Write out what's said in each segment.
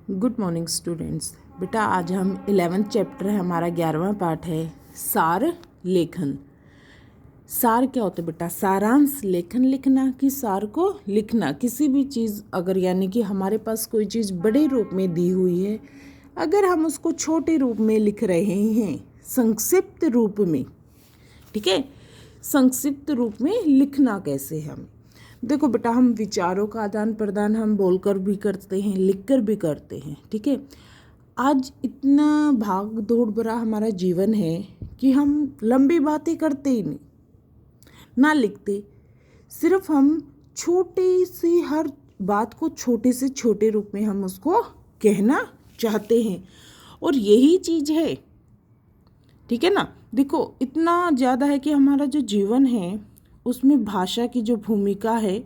Good morning students. बेटा आज हम 11th चैप्टर है, हमारा 11वां पार्ट है सार लेखन। सार क्या होता है बेटा? सारांश लेखन लिखना कि सार को लिखना। किसी भी चीज़ अगर यानी कि हमारे पास कोई चीज़ बड़े रूप में दी हुई है, अगर हम उसको छोटे रूप में लिख रहे हैं संक्षिप्त रूप में, ठीक है, संक्षिप्त रूप में लिखना कैसे हम देखो बेटा, हम विचारों का आदान प्रदान हम बोलकर भी करते हैं, लिखकर भी करते हैं, ठीक है। आज इतना भाग दौड़ भरा हमारा जीवन है कि हम लंबी बातें करते ही नहीं, ना लिखते। सिर्फ हम छोटी सी हर बात को छोटे से छोटे रूप में हम उसको कहना चाहते हैं, और यही चीज़ है, ठीक है ना। देखो इतना ज़्यादा है कि हमारा जो जीवन है उसमें भाषा की जो भूमिका है,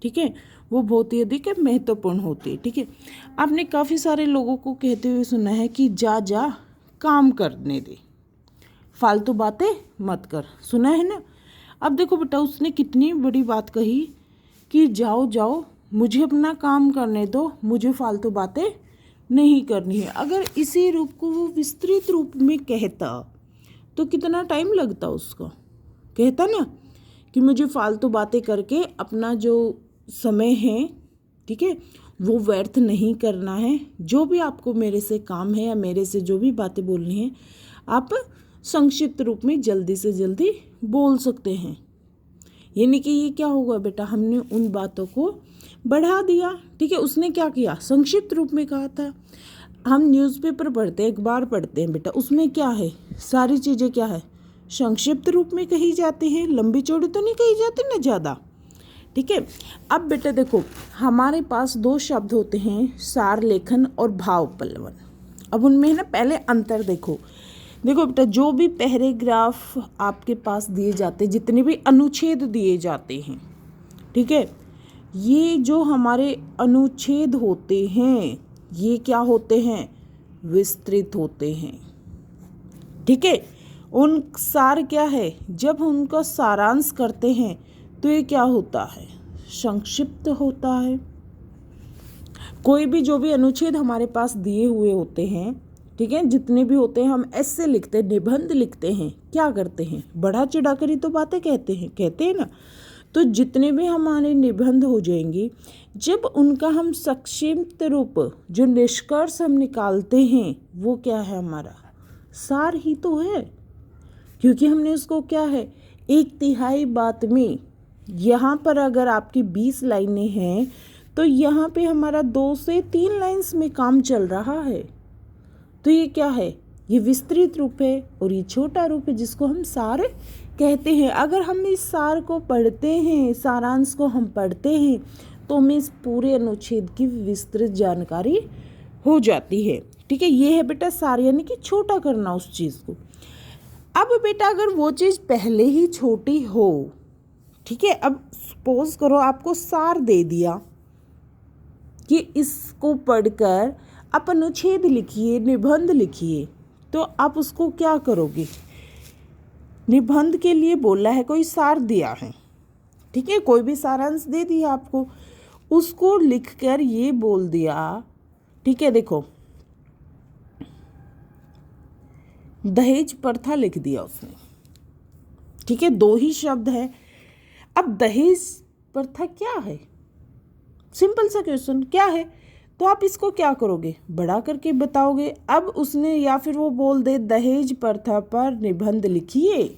ठीक है, वो बहुत ही अधिक महत्वपूर्ण होती है, ठीक है। आपने काफ़ी सारे लोगों को कहते हुए सुना है कि जा जा काम करने दे, फालतू बातें मत कर, सुना है ना। अब देखो बेटा, उसने कितनी बड़ी बात कही कि जाओ जाओ मुझे अपना काम करने दो, मुझे फालतू बातें नहीं करनी है। अगर इसी रूप को वो विस्तृत रूप में कहता तो कितना टाइम लगता उसको। कहता ना कि मुझे फालतू बातें करके अपना जो समय है, ठीक है, वो व्यर्थ नहीं करना है। जो भी आपको मेरे से काम है या मेरे से जो भी बातें बोलनी है, आप संक्षिप्त रूप में जल्दी से जल्दी बोल सकते हैं। यानी कि ये क्या होगा बेटा, हमने उन बातों को बढ़ा दिया, ठीक है। उसने क्या किया, संक्षिप्त रूप में कहा था। हम न्यूज़पेपर पढ़ते हैं, अखबार पढ़ते हैं बेटा, उसमें क्या है, सारी चीज़ें क्या है, संक्षिप्त रूप में कही जाती हैं, लंबी चौड़ी तो नहीं कही जाती ना ज़्यादा, ठीक है। अब बेटा देखो, हमारे पास दो शब्द होते हैं, सार लेखन और भाव पल्लवन। अब उनमें है ना, पहले अंतर देखो बेटा, जो भी पैराग्राफ आपके पास दिए जाते, जितने भी अनुच्छेद दिए जाते हैं, ठीक है, ये जो हमारे अनुच्छेद होते हैं ये क्या होते हैं, विस्तृत होते हैं, ठीक है। उन सार क्या है, जब उनका सारांश करते हैं तो ये क्या होता है, संक्षिप्त होता है। कोई भी जो भी अनुच्छेद हमारे पास दिए हुए होते हैं, ठीक है, जितने भी होते हैं, हम ऐसे लिखते हैं, निबंध लिखते हैं, क्या करते हैं, बढ़ा चढ़ा कर ही तो बातें कहते हैं ना। तो जितने भी हमारे निबंध हो जाएंगे, जब उनका हम संक्षिप्त रूप जो निष्कर्ष हम निकालते हैं, वो क्या है, हमारा सार ही तो है। क्योंकि हमने उसको क्या है, 1/3 बात में, यहाँ पर अगर आपकी 20 लाइनें हैं तो यहाँ पे हमारा 2 से 3 लाइन्स में काम चल रहा है। तो ये क्या है, ये विस्तृत रूप है, और ये छोटा रूप है जिसको हम सार कहते हैं। अगर हम इस सार को पढ़ते हैं, सारांश को हम पढ़ते हैं, तो हमें इस पूरे अनुच्छेद की विस्तृत जानकारी हो जाती है, ठीक है। ये है बेटा सार, यानी कि छोटा करना उस चीज़ को। अब बेटा अगर वो चीज़ पहले ही छोटी हो, ठीक है, अब सपोज करो आपको सार दे दिया कि इसको पढ़कर आप अनुच्छेद लिखिए, निबंध लिखिए, तो आप उसको क्या करोगे, निबंध के लिए बोला है, कोई सार दिया है, ठीक है, कोई भी सारांश दे दिया आपको, उसको लिखकर ये बोल दिया, ठीक है। देखो दहेज प्रथा लिख दिया उसने, ठीक है, 2 ही शब्द है। अब दहेज प्रथा क्या है, सिंपल सा क्वेश्चन, क्या है, तो आप इसको क्या करोगे, बड़ा करके बताओगे। अब उसने या फिर वो बोल दे दहेज प्रथा पर निबंध लिखिए,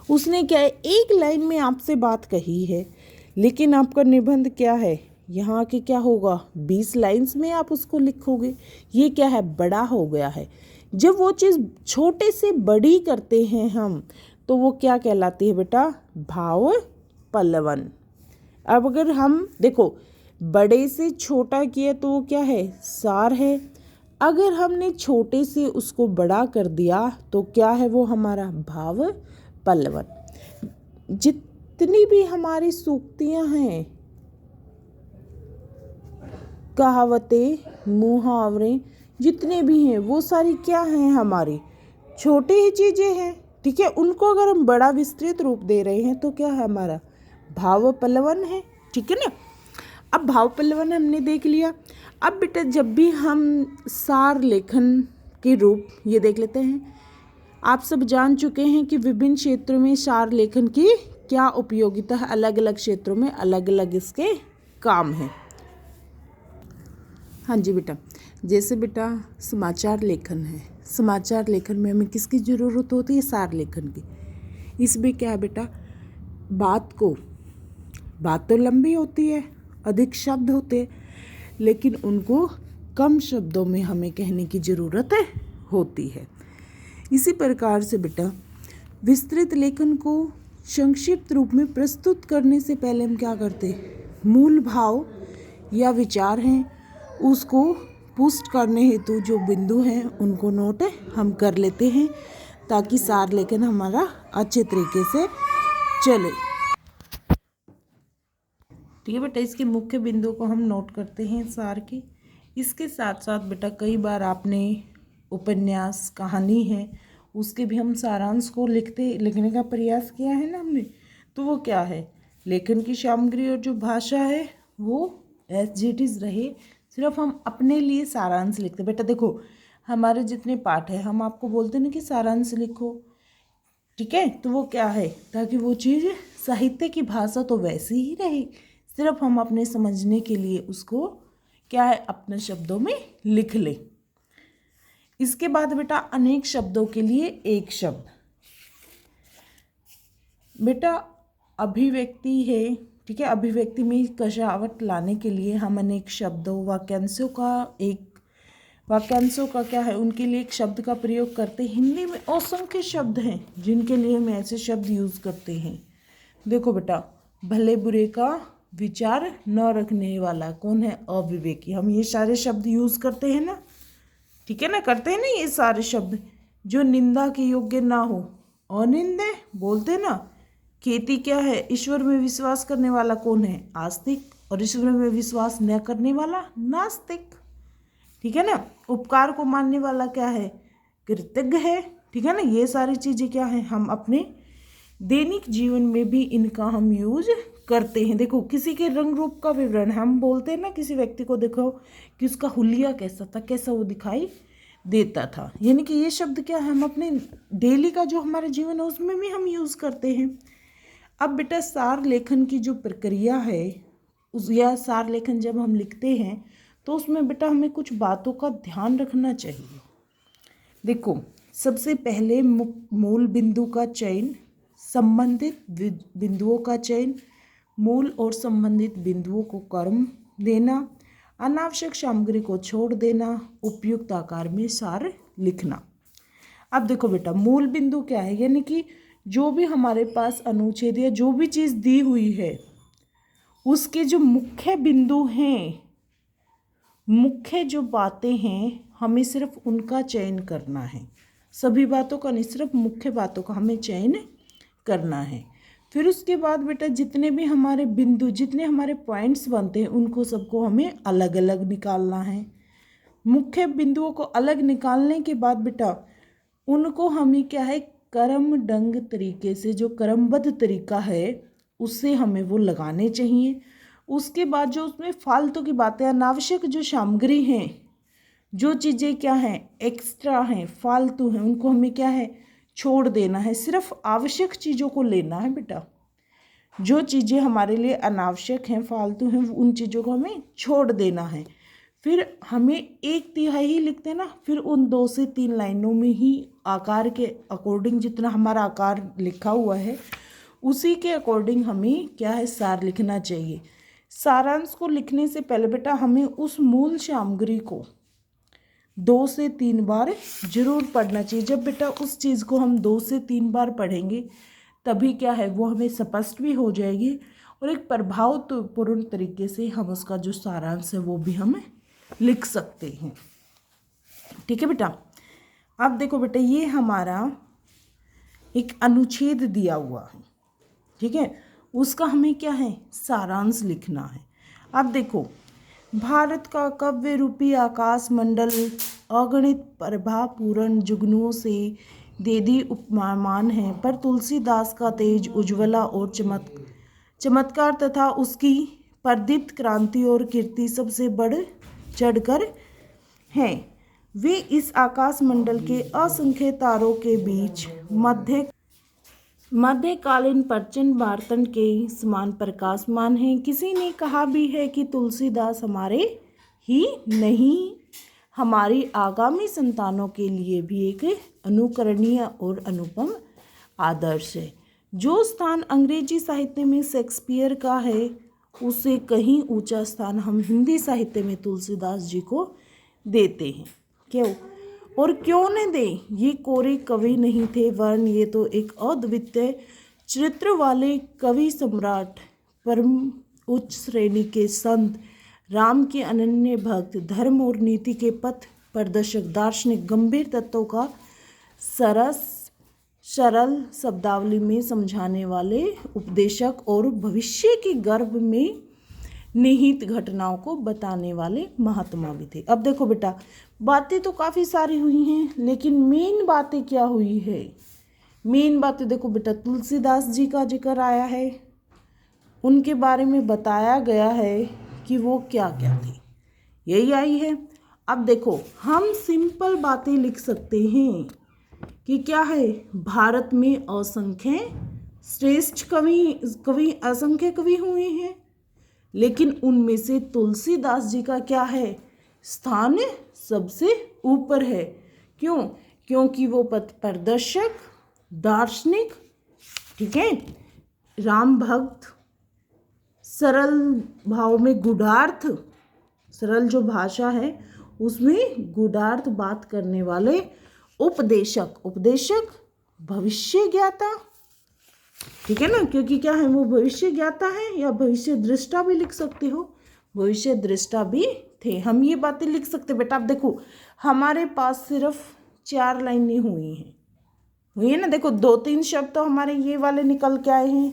उसने क्या है, 1 लाइन में आपसे बात कही है, लेकिन आपका निबंध क्या है, यहाँ के क्या होगा, 20 लाइन्स में आप उसको लिखोगे। ये क्या है, बड़ा हो गया है। जब वो चीज़ छोटे से बड़ी करते हैं हम, तो वो क्या कहलाती है बेटा, भाव पल्लवन। अब अगर हम देखो बड़े से छोटा किए तो वो क्या है, सार है। अगर हमने छोटे से उसको बड़ा कर दिया तो क्या है, वो हमारा भाव पल्लवन। जितनी भी हमारी सूक्तियाँ हैं, कहावतें, मुहावरे जितने भी हैं, वो सारी क्या हैं, हमारी छोटे ही चीज़ें हैं, ठीक है। उनको अगर हम बड़ा विस्तृत रूप दे रहे हैं तो क्या है, हमारा भाव पल्लवन है, ठीक है ना। अब भाव पल्लवन हमने देख लिया। अब बेटा जब भी हम सार लेखन के रूप ये देख लेते हैं, आप सब जान चुके हैं कि विभिन्न क्षेत्रों में सार लेखन की क्या उपयोगिता है, अलग अलग क्षेत्रों में अलग अलग इसके काम हैं। हाँ जी बेटा, जैसे बेटा समाचार लेखन है, समाचार लेखन में हमें किसकी ज़रूरत होती है? सार लेखन की। इसमें क्या है बेटा, बात तो लंबी होती है, अधिक शब्द होते हैं, लेकिन उनको कम शब्दों में हमें कहने की ज़रूरत होती है। इसी प्रकार से बेटा विस्तृत लेखन को संक्षिप्त रूप में प्रस्तुत करने से पहले हम क्या करते हैं, मूल भाव या विचार हैं उसको पुष्ट करने हेतु जो बिंदु हैं उनको नोट हम कर लेते हैं, ताकि सार लेखन हमारा अच्छे तरीके से चले। ठीक है बेटा, इसके मुख्य बिंदुओं को हम नोट करते हैं सार के। इसके साथ साथ बेटा कई बार आपने उपन्यास, कहानी है, उसके भी हम सारांश को लिखने का प्रयास किया है ना हमने। तो वो क्या है, लेखन की सामग्री और जो भाषा है वो एज इट इज़ रहे, सिर्फ हम अपने लिए सारांश लिखते। बेटा देखो, हमारे जितने पाठ है हम आपको बोलते ना कि सारांश लिखो, ठीक है, तो वो क्या है, ताकि वो चीज़ साहित्य की भाषा तो वैसी ही रहे, सिर्फ हम अपने समझने के लिए उसको क्या है, अपने शब्दों में लिख ले। इसके बाद बेटा अनेक शब्दों के लिए एक शब्द। बेटा अभिव्यक्ति है, ठीक है, अभिव्यक्ति में कशावट लाने के लिए हम अनेक शब्दों, वाक्यांशों का क्या है, उनके लिए एक शब्द का प्रयोग करते हैं। हिंदी में असंख्य शब्द हैं जिनके लिए हम ऐसे शब्द यूज़ करते हैं। देखो बेटा, भले बुरे का विचार न रखने वाला कौन है, अविवेकी, हम ये सारे शब्द यूज़ करते हैं ना, ठीक है ना, करते हैं ना ये सारे शब्द। जो निंदा के योग्य ना हो, अनिंदे बोलते ना। खेती क्या है, ईश्वर में विश्वास करने वाला कौन है, आस्तिक, और ईश्वर में विश्वास न करने वाला नास्तिक, ठीक है ना। उपकार को मानने वाला क्या है, कृतज्ञ है, ठीक है ना। ये सारी चीज़ें क्या है, हम अपने दैनिक जीवन में भी इनका हम यूज करते हैं। देखो, किसी के रंग रूप का विवरण हम बोलते हैं ना, किसी व्यक्ति को देखो कि उसका हुलिया कैसा था, कैसा वो दिखाई देता था, यानी कि ये शब्द क्या है, हम अपने डेली का जो हमारा जीवन है उसमें भी हम यूज़ करते हैं। अब बेटा सार लेखन की जो प्रक्रिया है या सार लेखन जब हम लिखते हैं तो उसमें बेटा हमें कुछ बातों का ध्यान रखना चाहिए। देखो, सबसे पहले मूल बिंदु का चयन, संबंधित बिंदुओं का चयन, मूल और संबंधित बिंदुओं को क्रम देना, अनावश्यक सामग्री को छोड़ देना, उपयुक्त आकार में सार लिखना। अब देखो बेटा, मूल बिंदु क्या है, यानी कि जो भी हमारे पास अनुच्छेद या जो भी चीज़ दी हुई है उसके जो मुख्य बिंदु हैं, मुख्य जो बातें हैं, हमें सिर्फ उनका चयन करना है। सभी बातों का नहीं, सिर्फ मुख्य बातों का हमें चयन करना है। फिर उसके बाद बेटा जितने भी हमारे बिंदु, जितने हमारे पॉइंट्स बनते हैं उनको सबको हमें अलग अलग निकालना है। मुख्य बिंदुओं को अलग निकालने के बाद बेटा उनको हमें क्या है, क्रमबद्ध तरीके से, जो क्रमबद्ध तरीका है उससे हमें वो लगाने चाहिए। उसके बाद जो उसमें फालतू की बातें, अनावश्यक जो सामग्री हैं, जो चीज़ें क्या हैं, एक्स्ट्रा हैं, फालतू हैं, उनको हमें क्या है, छोड़ देना है। सिर्फ आवश्यक चीज़ों को लेना है बेटा। जो चीज़ें हमारे लिए अनावश्यक हैं, फालतू हैं, उन चीज़ों को हमें छोड़ देना है। फिर हमें 1/3 लिखते हैं ना, फिर उन 2 से 3 लाइनों में ही आकार के अकॉर्डिंग, जितना हमारा आकार लिखा हुआ है उसी के अकॉर्डिंग हमें क्या है, सार लिखना चाहिए। सारांश को लिखने से पहले बेटा हमें उस मूल सामग्री को 2 से 3 बार जरूर पढ़ना चाहिए। जब बेटा उस चीज़ को हम 2 से 3 बार पढ़ेंगे तभी क्या है, वो हमें स्पष्ट भी हो जाएगी और एक प्रभावपूर्ण तरीके से हम उसका जो सारांश है वो भी हम लिख सकते हैं। ठीक है बेटा। अब देखो बेटा, ये हमारा एक अनुच्छेद दिया हुआ है, ठीक है, उसका हमें क्या है, सारांश लिखना है। अब देखो, भारत का काव्य रूपी आकाश मंडल अगणित प्रभापूर्ण जुगनुओं से देदी उपमान है, पर तुलसीदास का तेज उज्ज्वला और चमत्कार तथा उसकी प्रदीप्त क्रांति और कीर्ति सबसे बढ़ चढ़कर हैं। वे इस आकाश मंडल के असंख्य तारों के बीच मध्यकालीन प्रचंड मार्तंड के समान प्रकाशमान हैं। किसी ने कहा भी है कि तुलसीदास हमारे ही नहीं, हमारी आगामी संतानों के लिए भी एक अनुकरणीय और अनुपम आदर्श है। जो स्थान अंग्रेजी साहित्य में शेक्सपियर का है, उससे कहीं ऊंचा स्थान हम हिंदी साहित्य में तुलसीदास जी को देते हैं। क्यों और क्यों न दे? ये कोरे कवि नहीं थे, वरन ये तो एक अद्वितीय चरित्र वाले कवि सम्राट, परम उच्च श्रेणी के संत, राम के अनन्य भक्त, धर्म और नीति के पथ प्रदर्शक, दार्शनिक, गंभीर तत्वों का सरल शब्दावली में समझाने वाले उपदेशक और भविष्य के गर्भ में निहित घटनाओं को बताने वाले महात्मा भी थे। अब देखो बेटा, बातें तो काफ़ी सारी हुई हैं, लेकिन मेन बातें क्या हुई है? मेन बातें देखो बेटा, तुलसीदास जी का जिक्र आया है, उनके बारे में बताया गया है कि वो क्या क्या थे, यही आई है। अब देखो, हम सिंपल बातें लिख सकते हैं कि क्या है, भारत में असंख्य श्रेष्ठ कवि असंख्य कवि हुए हैं, लेकिन उनमें से तुलसीदास जी का क्या है, स्थान सबसे ऊपर है। क्यों? क्योंकि वो पथ प्रदर्शक, दार्शनिक, ठीक है, राम भक्त, सरल भाव में गूढ़ार्थ, सरल जो भाषा है उसमें गूढ़ार्थ बात करने वाले उपदेशक, भविष्य ज्ञाता, ठीक है ना, क्योंकि क्या है, वो भविष्य ज्ञाता है, या भविष्य दृष्टा भी लिख सकते हो, भविष्य दृष्टा भी थे। हम ये बातें लिख सकते बेटा। अब देखो, हमारे पास सिर्फ 4 लाइनें हुई है ना। देखो, 2-3 शब्द तो हमारे ये वाले निकल के आए हैं।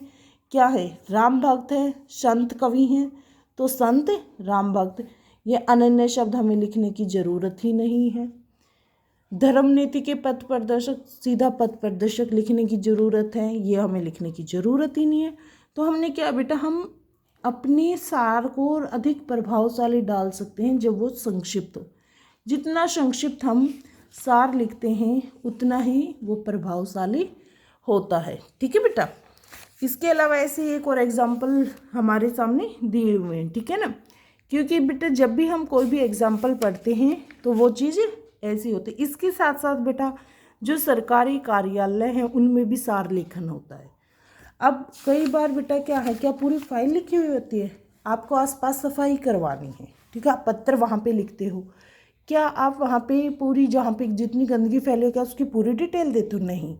क्या है, राम भक्त है, संत कवि हैं, तो संत राम भक्त, ये अनन्य शब्द हमें लिखने की जरूरत ही नहीं है। धर्म नीति के पथ प्रदर्शक, सीधा पथ प्रदर्शक लिखने की ज़रूरत है, ये हमें लिखने की ज़रूरत ही नहीं है। तो हमने क्या बेटा, हम अपने सार को और अधिक प्रभावशाली डाल सकते हैं जब वो संक्षिप्त हो। जितना संक्षिप्त हम सार लिखते हैं उतना ही वो प्रभावशाली होता है, ठीक है बेटा। इसके अलावा ऐसे एक और एग्जाम्पल हमारे सामने दिए हुए हैं, ठीक है ना, क्योंकि बेटा जब भी हम कोई भी एग्जाम्पल पढ़ते हैं तो वो चीज़ ऐसी होती है। इसके साथ साथ बेटा जो सरकारी कार्यालय हैं उनमें भी सार लेखन होता है। अब कई बार बेटा क्या है, क्या पूरी फाइल लिखी हुई होती है, आपको आसपास सफाई करवानी है, ठीक है, आप पत्र वहाँ पे लिखते हो, क्या आप वहाँ पे पूरी जहाँ पे जितनी गंदगी फैले क्या उसकी पूरी डिटेल देते हो? नहीं,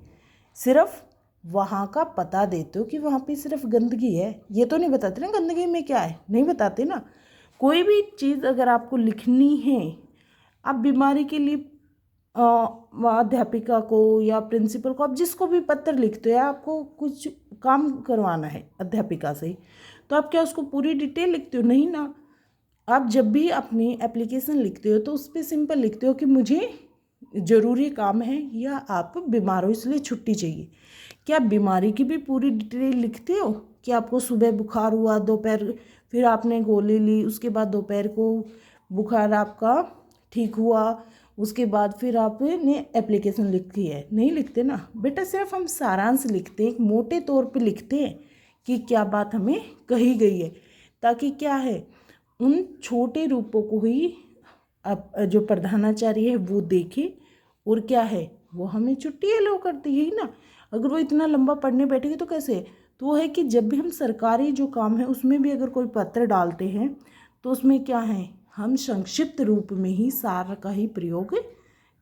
सिर्फ वहाँ का पता देते हो कि वहाँ पे सिर्फ गंदगी है, ये तो नहीं बताते ना गंदगी में क्या है, नहीं बताते ना। कोई भी चीज़ अगर आपको लिखनी है, आप बीमारी के लिए अध्यापिका को या प्रिंसिपल को, आप जिसको भी पत्र लिखते हो, आपको कुछ काम करवाना है अध्यापिका से, तो आप क्या उसको पूरी डिटेल लिखते हो? नहीं ना। आप जब भी अपनी एप्लीकेशन लिखते हो तो उस पर सिंपल लिखते हो कि मुझे ज़रूरी काम है या आप बीमार हो इसलिए छुट्टी चाहिए। क्या बीमारी की भी पूरी डिटेल लिखते हो कि आपको सुबह बुखार हुआ, दोपहर फिर आपने गोली ली, उसके बाद दोपहर को बुखार आपका ठीक हुआ, उसके बाद फिर आपने एप्लीकेशन लिखी है? नहीं लिखते ना बेटा, सिर्फ हम सारांश लिखते हैं, एक मोटे तौर पे लिखते हैं कि क्या बात हमें कही गई है, ताकि क्या है उन छोटे रूपों को ही अब जो प्रधानाचार्य है वो देखे और क्या है वो हमें छुट्टी अलाउ करती है ना। अगर वो इतना लंबा पढ़ने बैठेगी तो कैसे? तो वो है कि जब भी हम सरकारी जो काम है उसमें भी अगर कोई पत्र डालते हैं तो उसमें क्या है, हम संक्षिप्त रूप में ही सार का ही प्रयोग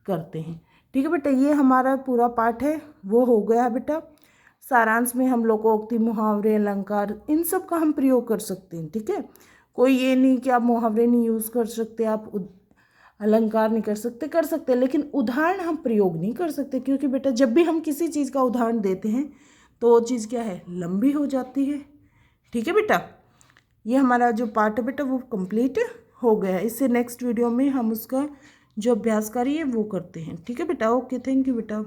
करते हैं, ठीक है बेटा। ये हमारा पूरा पाठ है वो हो गया बेटा। सारांश में हम लोकोक्ति, मुहावरे, अलंकार, इन सब का हम प्रयोग कर सकते हैं, ठीक है। कोई ये नहीं कि आप मुहावरे नहीं यूज़ कर सकते, आप अलंकार नहीं कर सकते, लेकिन उदाहरण हम प्रयोग नहीं कर सकते, क्योंकि बेटा जब भी हम किसी चीज़ का उदाहरण देते हैं तो वो चीज़ क्या है, लंबी हो जाती है, ठीक है बेटा। ये हमारा जो पाठ है बेटा वो कंप्लीट हो गया। इससे नेक्स्ट वीडियो में हम उसका जो अभ्यास कार्य है वो करते हैं, ठीक है बेटा। ओके, थैंक यू बेटा।